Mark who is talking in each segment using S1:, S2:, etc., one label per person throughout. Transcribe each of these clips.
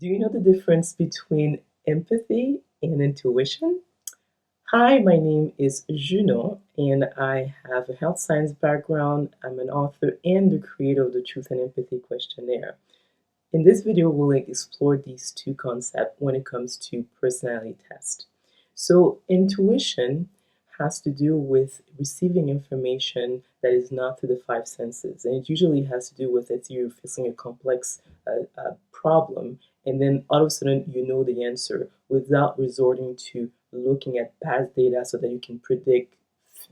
S1: Do you know the difference between empathy and intuition? Hi, my name is Junon, and I have a health science background. I'm an author and the creator of the Truth and Empathy Questionnaire. In this video, we'll explore these two concepts when it comes to personality test. So intuition has to do with receiving information that is not through the five senses. And it usually has to do with it's you facing a complex problem, and then all of a sudden you know the answer without resorting to looking at past data so that you can predict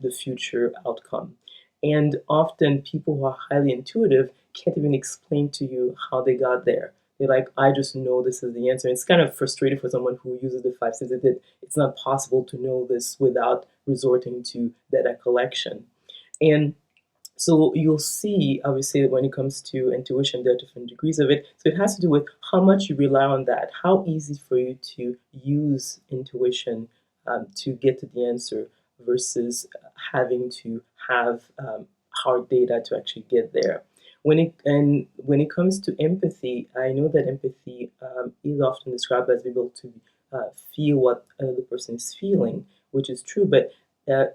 S1: the future outcome. And often people who are highly intuitive can't even explain to you how they got there. They're like, I just know this is the answer. And it's kind of frustrating for someone who uses the five senses that it's not possible to know this without resorting to data collection. And so you'll see, obviously, when it comes to intuition, there are different degrees of it. So it has to do with how much you rely on that, how easy for you to use intuition to get to the answer versus having to have hard data to actually get there. When it comes to empathy, I know that empathy is often described as being able to feel what another person is feeling, which is true. But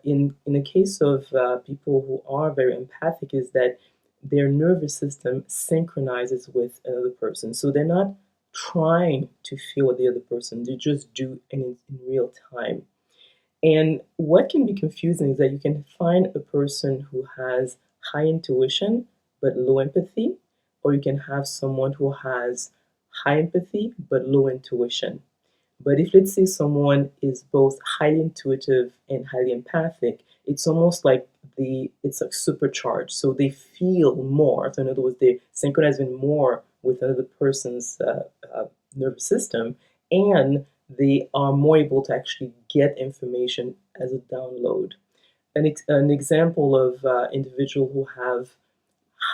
S1: in the case of people who are very empathic, is that their nervous system synchronizes with another person, so they're not trying to feel what the other person, they just do in real time. And what can be confusing is that you can find a person who has high intuition but low empathy, or you can have someone who has high empathy but low intuition. But if, let's say, someone is both highly intuitive and highly empathic, it's almost like it's like supercharged. So they feel more. So in other words, they synchronize even more with another person's nervous system, and they are more able to actually get information as a download. An example of individual who have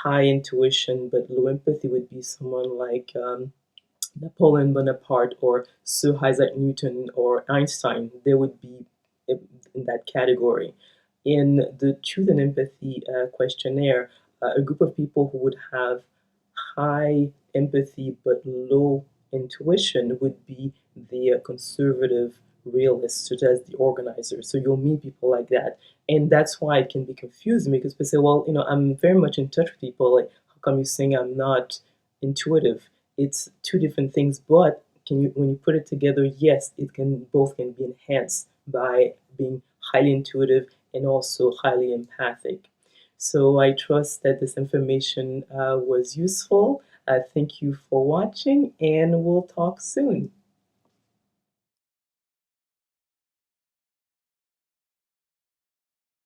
S1: high intuition but low empathy would be someone like Napoleon Bonaparte or Sir Isaac Newton or Einstein. They would be in that category. In the Truth and Empathy questionnaire, a group of people who would have high empathy but low intuition would be the conservative realists, such as the organizers. So you'll meet people like that. And that's why it can be confusing, because people say, well, I'm very much in touch with people. Like, how come you're saying I'm not intuitive? It's two different things, but when you put it together, yes, both can be enhanced by being highly intuitive and also highly empathic. So I trust that this information was useful. Thank you for watching, and we'll talk soon.